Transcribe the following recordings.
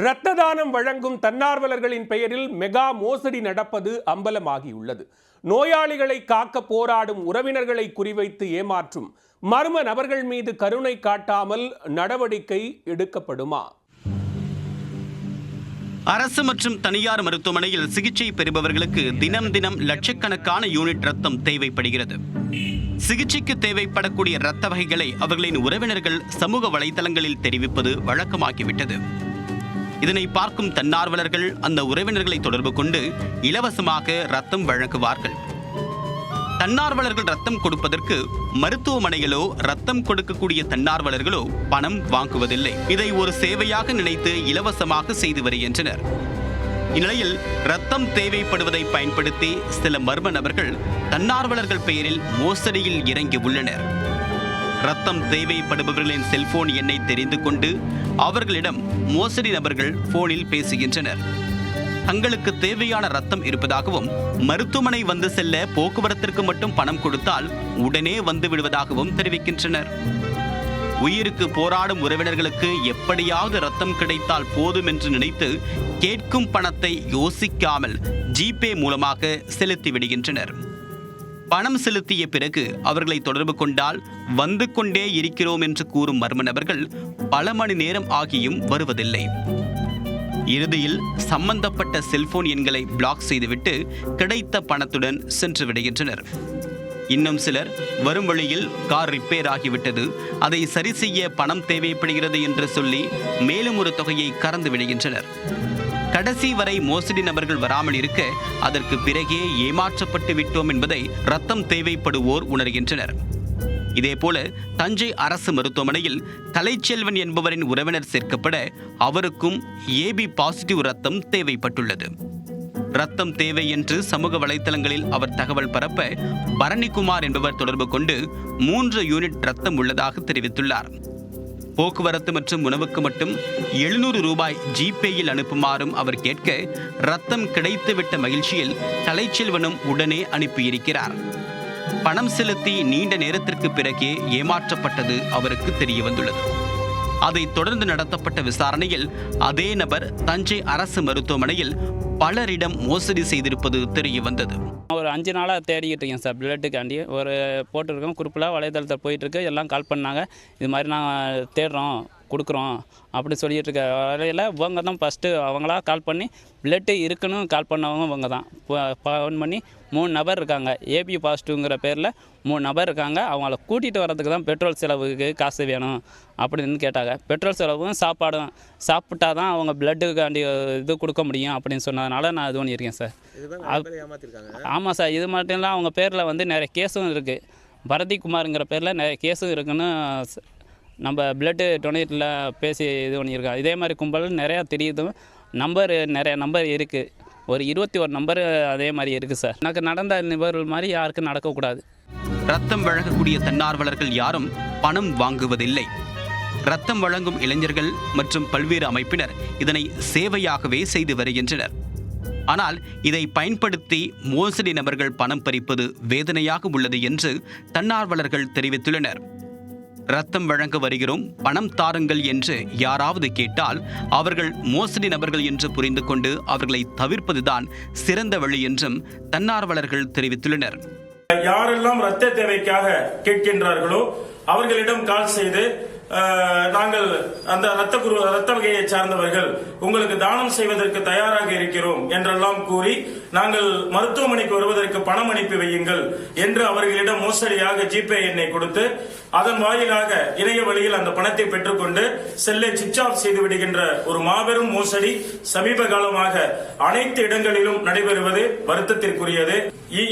இரத்த தானம் வழங்கும் தன்னார்வலர்களின் பெயரில் மெகா மோசடி நடப்பது அம்பலமாகியுள்ளது. நோயாளிகளை காக்க போராடும் உறவினர்களை குறிவைத்து ஏமாற்றும் மர்ம நபர்கள் மீது கருணை காட்டாமல் நடவடிக்கை எடுக்கப்படுமா? அரசு மற்றும் தனியார் மருத்துவமனையில் சிகிச்சை பெறுபவர்களுக்கு தினம் தினம் லட்சக்கணக்கான யூனிட் ரத்தம் தேவைப்படுகிறது. சிகிச்சைக்கு தேவைப்படக்கூடிய இரத்த வகைகளை அவர்களின் உறவினர்கள் சமூக வலைதளங்களில் தெரிவிப்பது வழக்கமாகிவிட்டது. இதனை பார்க்கும் தன்னார்வலர்கள் அந்த உறவினர்களை தொடர்பு கொண்டு இலவசமாக ரத்தம் வழங்குவார்கள். தன்னார்வலர்கள் ரத்தம் கொடுப்பதற்கு மருத்துவமனைகளோ ரத்தம் கொடுக்கக்கூடிய தன்னார்வலர்களோ பணம் வாங்குவதில்லை. இதை ஒரு சேவையாக நினைத்து இலவசமாக செய்து வருகின்றனர். இந்நிலையில் ரத்தம் தேவைப்படுவதை பயன்படுத்தி சில மர்ம நபர்கள் தன்னார்வலர்கள் பெயரில் மோசடியில் இறங்கி உள்ளனர். ரத்தம் தேவைப்படுபவர்களின் செல்போன் எண்ணை தெரிந்து கொண்டு அவர்களிடம் மோசடி நபர்கள் போனில் பேசுகின்றனர். தங்களுக்கு தேவையான ரத்தம் இருப்பதாகவும் மருத்துவமனை வந்து செல்ல போக்குவரத்திற்கு மட்டும் பணம் கொடுத்தால் உடனே வந்து விடுவதாகவும் தெரிவிக்கின்றனர். உயிருக்கு போராடும் உறவினர்களுக்கு எப்படியாவது ரத்தம் கிடைத்தால் போதும் என்று நினைத்து கேட்கும் பணத்தை யோசிக்காமல் ஜிபே மூலமாக செலுத்தி விடுகின்றனர். பணம் செலுத்திய பிறகு அவர்களை தொடர்பு கொண்டால் வந்து கொண்டே இருக்கிறோம் என்று கூறும் மர்ம நபர்கள் பல மணி நேரம் ஆகியும் வருவதில்லை. இறுதியில் சம்பந்தப்பட்ட செல்போன் எண்களை பிளாக் செய்துவிட்டு கிடைத்த பணத்துடன் சென்று விடுகின்றனர். இன்னும் சிலர் வரும் வழியில் கார் ரிப்பேர் ஆகிவிட்டது, அதை சரி செய்ய பணம் தேவைப்படுகிறது என்று சொல்லி மேலும் ஒரு தொகையை கறந்து விடுகின்றனர். கடைசி வரை மோசடி நபர்கள் வராமல் இருக்க அதற்கு பிறகே ஏமாற்றப்பட்டு விட்டோம் என்பதை ரத்தம் தேவைப்படுவோர் உணர்கின்றனர். இதேபோல தஞ்சை அரசு மருத்துவமனையில் கலைச்செல்வன் என்பவரின் உறவினர் சேர்க்கப்பட அவருக்கும் ஏபி பாசிட்டிவ் ரத்தம் தேவைப்பட்டுள்ளது. ரத்தம் தேவை என்று சமூக வலைதளங்களில் அவர் தகவல் பரப்ப பரணிக்குமார் என்பவர் தொடர்பு கொண்டு 3 யூனிட் ரத்தம் உள்ளதாக தெரிவித்துள்ளார். போக்குவரத்து மற்றும் உணவுக்கு மட்டும் 700 ரூபாய் ஜிபேயில் அனுப்புமாறும் அவர் கேட்க ரத்தம் கிடைத்துவிட்ட மகிழ்ச்சியில் கலைச்செல்வனும் உடனே அனுப்பியிருக்கிறார். பணம் செலுத்தி நீண்ட நேரத்திற்கு பிறகே ஏமாற்றப்பட்டது அவருக்கு தெரிய வந்துள்ளது. அதைத் தொடர்ந்து நடத்தப்பட்ட விசாரணையில் அதே நபர் தஞ்சை அரசு மருத்துவமனையில் பலரிடம் மோசடி செய்திருப்பது தெரிய வந்தது. ஒரு 5 நாளாக தேடிக்கிட்டு இருக்கேன் சார். பிளட்டுக்காண்டி ஒரு போட்டிருக்கோம், குரூப்பில் வலைதளத்தில் போயிட்டுருக்கு. எல்லாம் கால் பண்ணாங்க, இது மாதிரி நாங்கள் தேடுறோம் கொடுக்குறோம் அப்படி சொல்லிட்டு இருக்க வரையில் இவங்க தான் ஃபஸ்ட்டு அவங்களா கால் பண்ணி பிளட்டு இருக்குன்னு கால் பண்ணவங்க இவங்க தான் ஃபோன் பண்ணி 3 நபர் இருக்காங்க. ஏபி பாசிட்டிவ்ங்கிற பேரில் 3 நபர் இருக்காங்க. அவங்கள கூட்டிகிட்டு வரதுக்கு தான் பெட்ரோல் செலவுக்கு காசு வேணும் அப்படின்னு கேட்டாங்க. பெட்ரோல் செலவும் சாப்பாடும் சாப்பிட்டா தான் அவங்க பிளட்டுக்காண்டி இது கொடுக்க முடியும் அப்படின்னு சொன்னதுனால நான் இது பண்ணியிருக்கேன் சார். ஆமாம் சார், இது மட்டும் இல்லை அவங்க பேரில் வந்து நிறைய கேஸும் இருக்குது. பரதிக்குமாருங்கிற பேரில் நிறைய கேஸும் இருக்குன்னு நம்ம பிளட்டு டொனேட்டில் பேசி இது பண்ணியிருக்கோம். இதே மாதிரி கும்பல் நிறையா தெரியுது. நிறைய நம்பர் இருக்குது. ஒரு 21 நம்பர் அதே மாதிரி இருக்குது சார். எனக்கு நடந்த நிபர்கள் மாதிரி யாருக்கும் நடக்கக்கூடாது. ரத்தம் வழங்கக்கூடிய தன்னார்வலர்கள் யாரும் பணம் வாங்குவதில்லை. ரத்தம் வழங்கும் இளைஞர்கள் மற்றும் பல்வேறு அமைப்பினர் இதனை சேவையாகவே செய்து வருகின்றனர். ஆனால் இதை பயன்படுத்தி மோசடி நபர்கள் பணம் பறிப்பது வேதனையாக உள்ளது என்று தன்னார்வலர்கள் தெரிவித்துள்ளனர். ரத்தம் வழங்க வருகிறோம், பணம் தாருங்கள் என்று யாராவது கேட்டால் அவர்கள் மோசடி நபர்கள் என்று புரிந்து கொண்டு அவர்களை தவிர்ப்பதுதான் சிறந்த வழி என்றும் தன்னார்வலர்கள் தெரிவித்துள்ளனர். யாரெல்லாம் ரத்த தேவைக்காக கேட்கின்றார்களோ அவர்களிடம் கால் செய்து நாங்கள் அந்த ரத்த வகையை சார்ந்தவர்கள் உங்களுக்கு தானம் செய்வதற்கு தயாராக இருக்கிறோம் என்றெல்லாம் கூறி நாங்கள் மருத்துவமனைக்கு வருவதற்கு பணம் அனுப்பி வையுங்கள் என்று அவர்களிடம் மோசடியாக ஜிபே எண்ணை கொடுத்து அதன் வாயிலாக இணைய வழியில் அந்த பணத்தை பெற்றுக்கொண்டு செல்லை சுவிட்ச் ஆஃப் செய்து விடுகின்ற ஒரு மாபெரும் மோசடி சமீப காலமாக அனைத்து இடங்களிலும் நடைபெறுவது வருத்தத்திற்குரியது.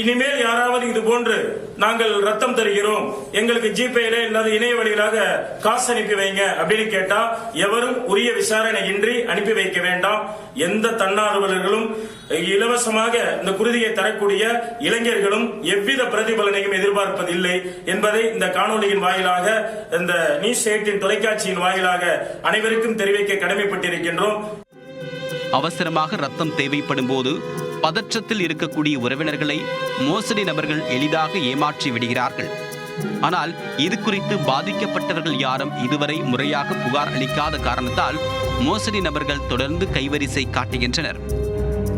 இனிமேல் யாராவது இது போன்று நாங்கள் ரத்தம் தருகிறோம், எங்களுக்கு ஜிபேல இல்லாத இணைய வழியிலாக காசு அனுப்பி வைங்க அப்படின்னு கேட்டா எவரும் உரிய விசாரணை இன்றி அனுப்பி வைக்க வேண்டாம். எந்த தன்னார்வலர்களும் இலவசமாக இந்த குருதியை தரக்கூடிய இளைஞர்களும் எவ்வித பிரதிபலனையும் எதிர்பார்ப்பதில்லை என்பதை இந்த காணொலியின் வாயிலாக, இந்த நியூஸ் 8 தொலைக்காட்சியின் வாயிலாக அனைவருக்கும் தெரிவிக்க கடமைப்பட்டிருக்கின்றோம். அவசரமாக ரத்தம் தேவைப்படும் போது பதற்றத்தில் இருக்கக்கூடிய உறவினர்களை மோசடி நபர்கள் எளிதாக ஏமாற்றி விடுகிறார்கள். ஆனால் இது குறித்து பாதிக்கப்பட்டவர்கள் யாரும் இதுவரை முறையாக புகார் அளிக்காத காரணத்தால் மோசடி நபர்கள் தொடர்ந்து கைவரிசை காட்டுகின்றனர்.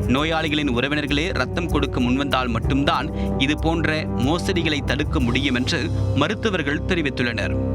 நோயாளிகளின் உறவினர்களே ரத்தம் கொடுக்க முன்வந்தால் மட்டும்தான் இது போன்ற மோசடிகளை தடுக்க முடியும் என்று மருத்துவர்கள் தெரிவித்துள்ளனர்.